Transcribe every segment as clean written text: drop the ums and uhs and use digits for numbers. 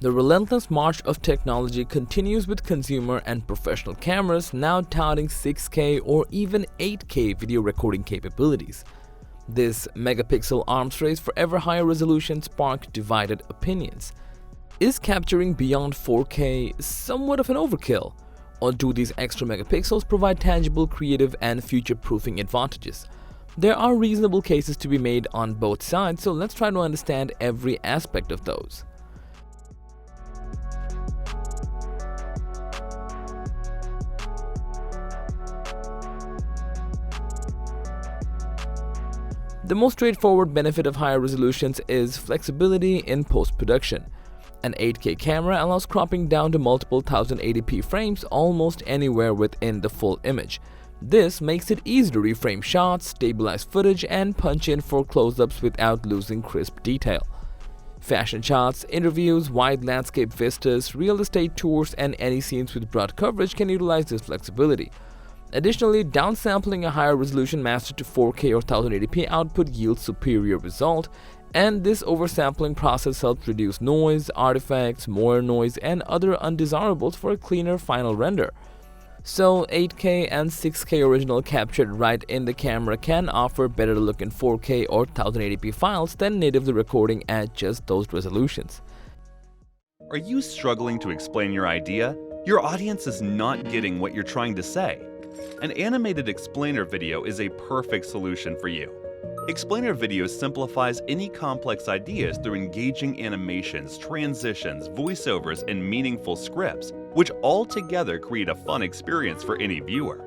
The relentless march of technology continues with consumer and professional cameras now touting 6K or even 8K video recording capabilities. This megapixel arms race for ever higher resolution sparked divided opinions. Is capturing beyond 4K somewhat of an overkill? Or do these extra megapixels provide tangible, creative, and future-proofing advantages? There are reasonable cases to be made on both sides, so let's try to understand every aspect of those. The most straightforward benefit of higher resolutions is flexibility in post-production. An 8K camera allows cropping down to multiple 1080p frames almost anywhere within the full image. This makes it easy to reframe shots, stabilize footage, and punch in for close-ups without losing crisp detail. Fashion shots, interviews, wide landscape vistas, real estate tours, and any scenes with broad coverage can utilize this flexibility. Additionally, downsampling a higher resolution master to 4K or 1080p output yields superior result, and this oversampling process helps reduce noise, artifacts, moire noise, and other undesirables for a cleaner final render. So 8K and 6K original captured right in the camera can offer better look in 4K or 1080p files than natively recording at just those resolutions. Are you struggling to explain your idea? Your audience is not getting what you're trying to say. An animated explainer video is a perfect solution for you. Explainer video simplifies any complex ideas through engaging animations, transitions, voiceovers, and meaningful scripts, which all together create a fun experience for any viewer.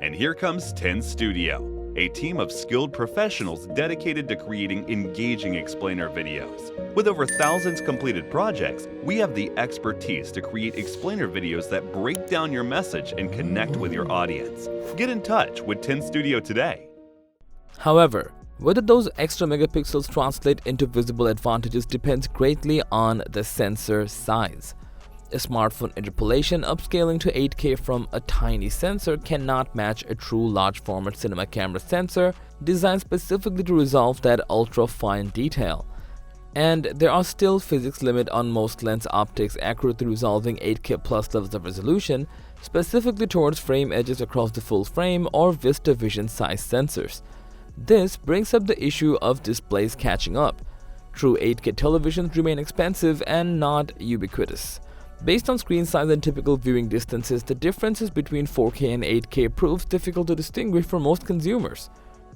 And here comes Ten Studio, a team of skilled professionals dedicated to creating engaging explainer videos. With over thousands completed projects, we have the expertise to create explainer videos that break down your message and connect with your audience. Get in touch with Ten Studio today. However, whether those extra megapixels translate into visible advantages depends greatly on the sensor size. A smartphone interpolation upscaling to 8K from a tiny sensor cannot match a true large-format cinema camera sensor designed specifically to resolve that ultra-fine detail. And there are still physics limits on most lens optics accurately resolving 8K plus levels of resolution, specifically towards frame edges across the full frame or VistaVision size sensors. This brings up the issue of displays catching up. True 8K televisions remain expensive and not ubiquitous. Based on screen size and typical viewing distances, the differences between 4K and 8K proves difficult to distinguish for most consumers.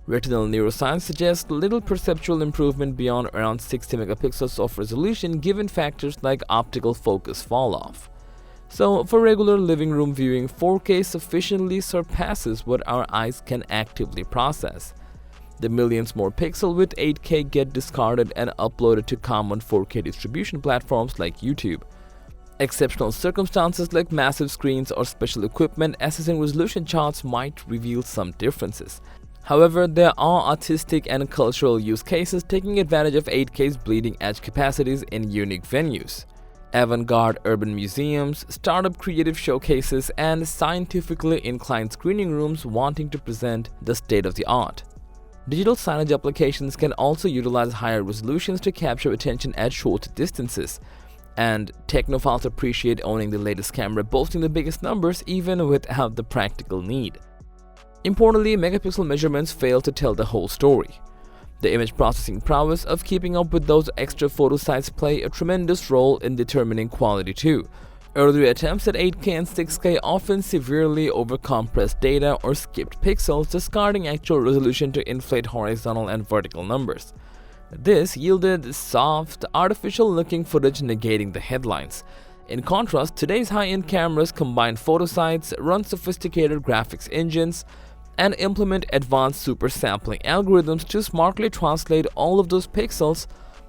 Retinal neuroscience suggests little perceptual improvement beyond around 60 megapixels of resolution given factors like optical focus falloff. So, for regular living room viewing, 4K sufficiently surpasses what our eyes can actively process. The millions more pixels with 8K get discarded and uploaded to common 4K distribution platforms like YouTube. Exceptional circumstances like massive screens or special equipment assessing resolution charts might reveal some differences. However, there are artistic and cultural use cases taking advantage of 8K's bleeding edge capacities in unique venues. Avant-garde urban museums, startup creative showcases, and scientifically inclined screening rooms wanting to present the state-of-the-art. Digital signage applications can also utilize higher resolutions to capture attention at short distances. And technophiles appreciate owning the latest camera boasting the biggest numbers even without the practical need. Importantly, megapixel measurements fail to tell the whole story. The image processing prowess of keeping up with those extra photo sites play a tremendous role in determining quality too. Earlier attempts at 8K and 6K often severely overcompressed data or skipped pixels, discarding actual resolution to inflate horizontal and vertical numbers. This yielded soft, artificial-looking footage negating the headlines. In contrast, today's high-end cameras combine photo sites, run sophisticated graphics engines, and implement advanced super sampling algorithms to smartly translate all of those pixels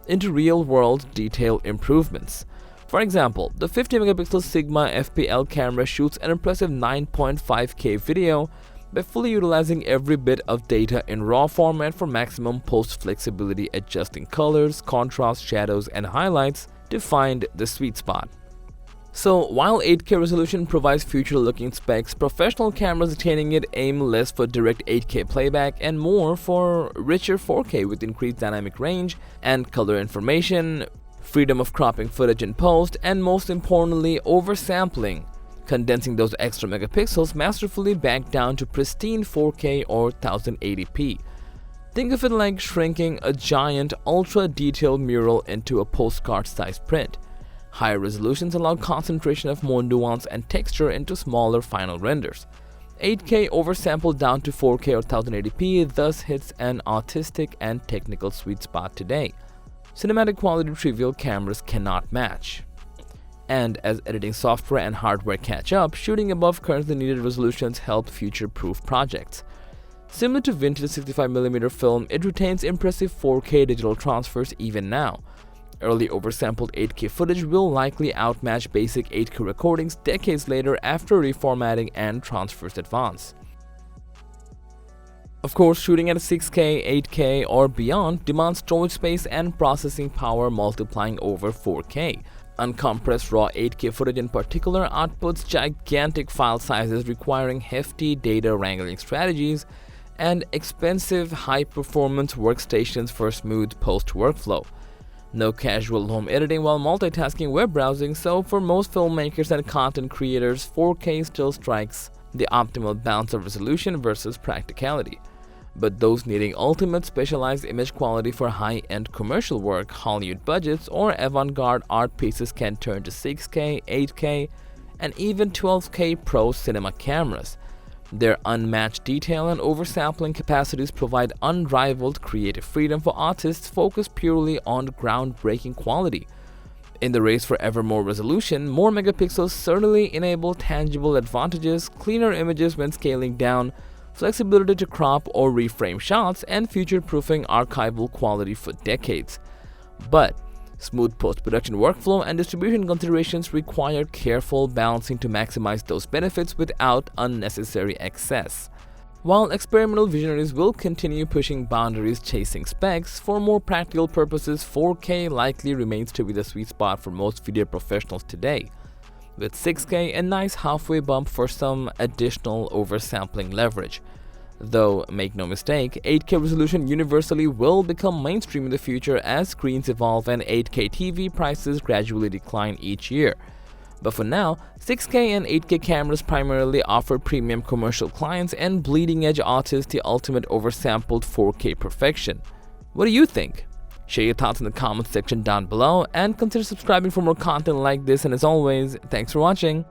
into real-world detail improvements. For example, the 50-megapixel Sigma FPL camera shoots an impressive 9.5K video by fully utilizing every bit of data in RAW format for maximum post flexibility, adjusting colors, contrast, shadows, and highlights to find the sweet spot. So, while 8K resolution provides future-looking specs, professional cameras attaining it aim less for direct 8K playback and more for richer 4K with increased dynamic range and color information, freedom of cropping footage in post, and most importantly, oversampling, condensing those extra megapixels masterfully back down to pristine 4K or 1080p. Think of it like shrinking a giant, ultra-detailed mural into a postcard-sized print. Higher resolutions allow concentration of more nuance and texture into smaller final renders. 8K oversampled down to 4K or 1080p thus hits an artistic and technical sweet spot today. Cinematic quality trivial cameras cannot match. And as editing software and hardware catch up, shooting above currently needed resolutions help future-proof projects. Similar to vintage 65mm film, it retains impressive 4K digital transfers even now. Early oversampled 8K footage will likely outmatch basic 8K recordings decades later after reformatting and transfers advance. Of course, shooting at 6K, 8K, or beyond demands storage space and processing power multiplying over 4K. Uncompressed raw 8K footage in particular outputs gigantic file sizes requiring hefty data wrangling strategies and expensive high-performance workstations for smooth post-workflow. No casual home editing while multitasking web browsing, so for most filmmakers and content creators, 4K still strikes the optimal balance of resolution versus practicality. But those needing ultimate specialized image quality for high-end commercial work, Hollywood budgets, or avant-garde art pieces can turn to 6K, 8K, and even 12K Pro cinema cameras. Their unmatched detail and oversampling capacities provide unrivaled creative freedom for artists focused purely on groundbreaking quality. In the race for ever more resolution, more megapixels certainly enable tangible advantages, cleaner images when scaling down, flexibility to crop or reframe shots, and future-proofing archival quality for decades. But smooth post-production workflow and distribution considerations require careful balancing to maximize those benefits without unnecessary excess. While experimental visionaries will continue pushing boundaries chasing specs, for more practical purposes, 4K likely remains to be the sweet spot for most video professionals today, with 6K a nice halfway bump for some additional oversampling leverage. Though, make no mistake, 8K resolution universally will become mainstream in the future as screens evolve and 8K TV prices gradually decline each year. But for now, 6K and 8K cameras primarily offer premium commercial clients and bleeding-edge artists the ultimate oversampled 4K perfection. What do you think? Share your thoughts in the comments section down below and consider subscribing for more content like this, and as always, thanks for watching.